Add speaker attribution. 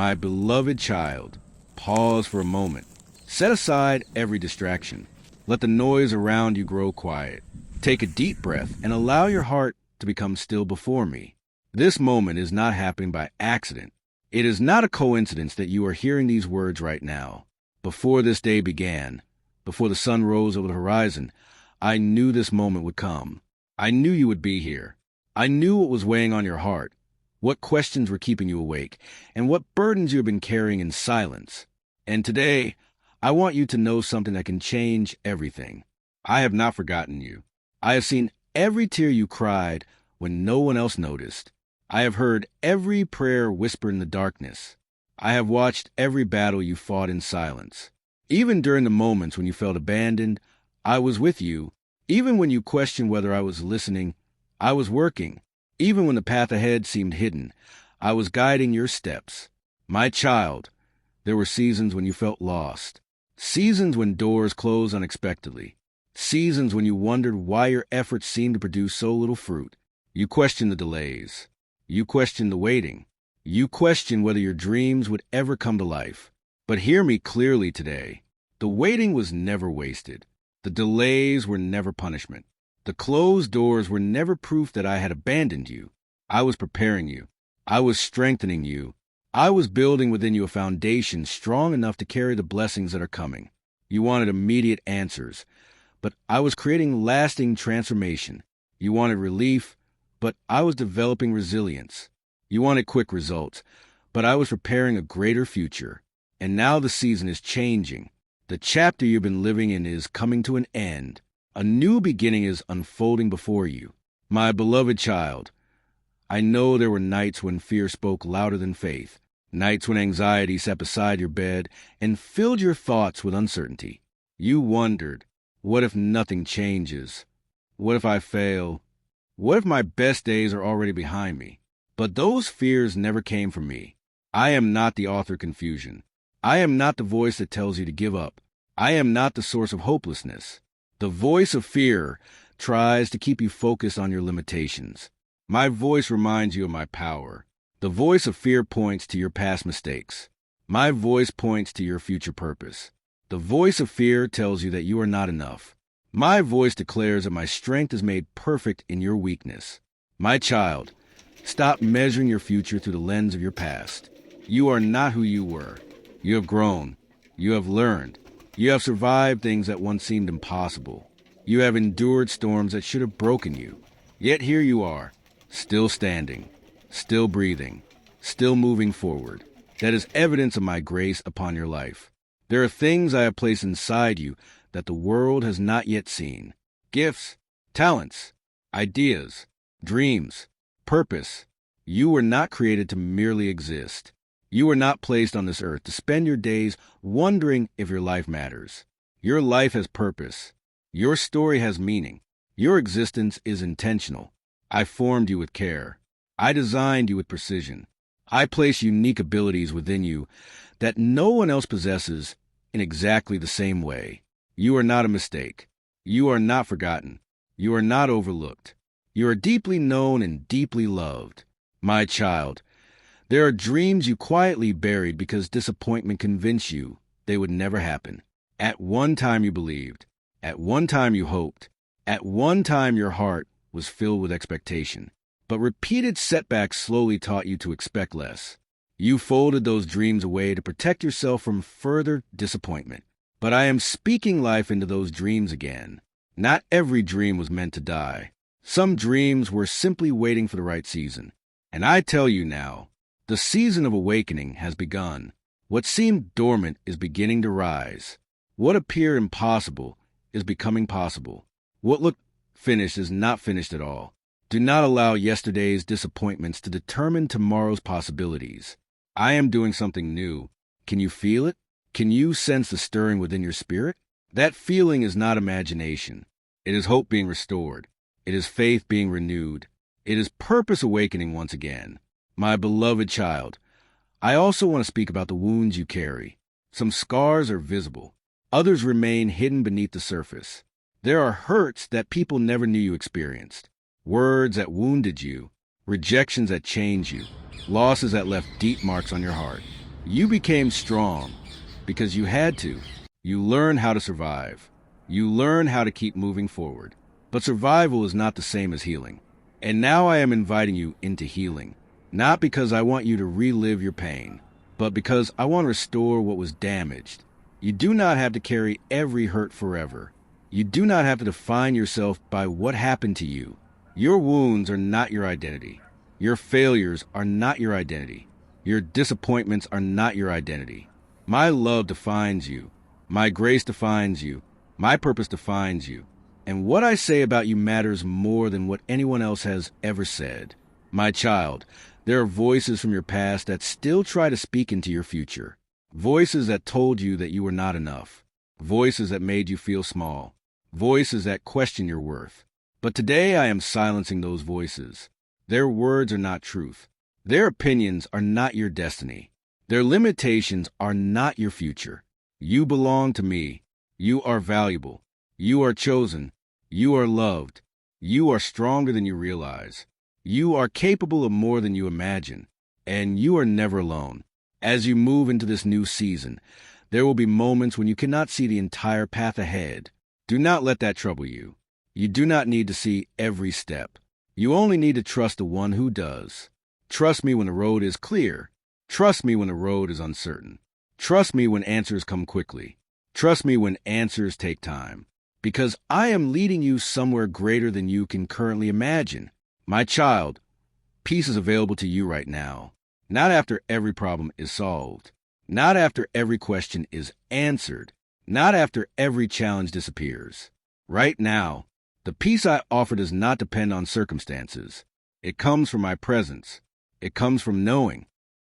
Speaker 1: My beloved child, pause for a moment. Set aside every distraction. Let the noise around you grow quiet. Take a deep breath and allow your heart to become still before me. This moment is not happening by accident. It is not a coincidence that you are hearing these words right now. Before this day began, before the sun rose over the horizon, I knew this moment would come. I knew you would be here. I knew what was weighing on your heart, what questions were keeping you awake, and what burdens you have been carrying in silence. And today, I want you to know something that can change everything. I have not forgotten you. I have seen every tear you cried when no one else noticed. I have heard every prayer whisper in the darkness. I have watched every battle you fought in silence. Even during the moments when you felt abandoned, I was with you. Even when you questioned whether I was listening, I was working. Even when the path ahead seemed hidden, I was guiding your steps. My child, there were seasons when you felt lost. Seasons when doors closed unexpectedly. Seasons when you wondered why your efforts seemed to produce so little fruit. You questioned the delays. You questioned the waiting. You questioned whether your dreams would ever come to life. But hear me clearly today. The waiting was never wasted. The delays were never punishment. The closed doors were never proof that I had abandoned you. I was preparing you. I was strengthening you. I was building within you a foundation strong enough to carry the blessings that are coming. You wanted immediate answers, but I was creating lasting transformation. You wanted relief, but I was developing resilience. You wanted quick results, but I was preparing a greater future. And now the season is changing. The chapter you've been living in is coming to an end. A new beginning is unfolding before you. My beloved child, I know there were nights when fear spoke louder than faith, nights when anxiety sat beside your bed and filled your thoughts with uncertainty. You wondered, what if nothing changes? What if I fail? What if my best days are already behind me? But those fears never came from me. I am not the author of confusion. I am not the voice that tells you to give up. I am not the source of hopelessness. The voice of fear tries to keep you focused on your limitations. My voice reminds you of my power. The voice of fear points to your past mistakes. My voice points to your future purpose. The voice of fear tells you that you are not enough. My voice declares that my strength is made perfect in your weakness. My child, stop measuring your future through the lens of your past. You are not who you were. You have grown. You have learned. You have survived things that once seemed impossible. You have endured storms that should have broken you. Yet here you are, still standing, still breathing, still moving forward. That is evidence of my grace upon your life. There are things I have placed inside you that the world has not yet seen. Gifts, talents, ideas, dreams, purpose. You were not created to merely exist. You were not placed on this earth to spend your days wondering if your life matters. Your life has purpose. Your story has meaning. Your existence is intentional. I formed you with care. I designed you with precision. I place unique abilities within you that no one else possesses in exactly the same way. You are not a mistake. You are not forgotten. You are not overlooked. You are deeply known and deeply loved. My child, there are dreams you quietly buried because disappointment convinced you they would never happen. At one time you believed. At one time you hoped. At one time your heart was filled with expectation. But repeated setbacks slowly taught you to expect less. You folded those dreams away to protect yourself from further disappointment. But I am speaking life into those dreams again. Not every dream was meant to die. Some dreams were simply waiting for the right season. And I tell you now, the season of awakening has begun. What seemed dormant is beginning to rise. What appeared impossible is becoming possible. What looked finished is not finished at all. Do not allow yesterday's disappointments to determine tomorrow's possibilities. I am doing something new. Can you feel it? Can you sense the stirring within your spirit? That feeling is not imagination. It is hope being restored. It is faith being renewed. It is purpose awakening once again. My beloved child, I also want to speak about the wounds you carry. Some scars are visible. Others remain hidden beneath the surface. There are hurts that people never knew you experienced. Words that wounded you. Rejections that changed you. Losses that left deep marks on your heart. You became strong because you had to. You learned how to survive. You learned how to keep moving forward. But survival is not the same as healing. And now I am inviting you into healing, not because I want you to relive your pain, but because I want to restore what was damaged. You do not have to carry every hurt forever. You do not have to define yourself by what happened to you. Your wounds are not your identity. Your failures are not your identity. Your disappointments are not your identity. My love defines you. My grace defines you. My purpose defines you. And what I say about you matters more than what anyone else has ever said. My child, there are voices from your past that still try to speak into your future. Voices that told you that you were not enough. Voices that made you feel small. Voices that question your worth. But today I am silencing those voices. Their words are not truth. Their opinions are not your destiny. Their limitations are not your future. You belong to me. You are valuable. You are chosen. You are loved. You are stronger than you realize. You are capable of more than you imagine. And you are never alone. As you move into this new season, there will be moments when you cannot see the entire path ahead. Do not let that trouble you. You do not need to see every step. You only need to trust the one who does. Trust me when the road is clear. Trust me when the road is uncertain. Trust me when answers come quickly. Trust me when answers take time. Because I am leading you somewhere greater than you can currently imagine. My child, peace is available to you right now. Not after every problem is solved. Not after every question is answered. Not after every challenge disappears. Right now, the peace I offer does not depend on circumstances. It comes from my presence. It comes from knowing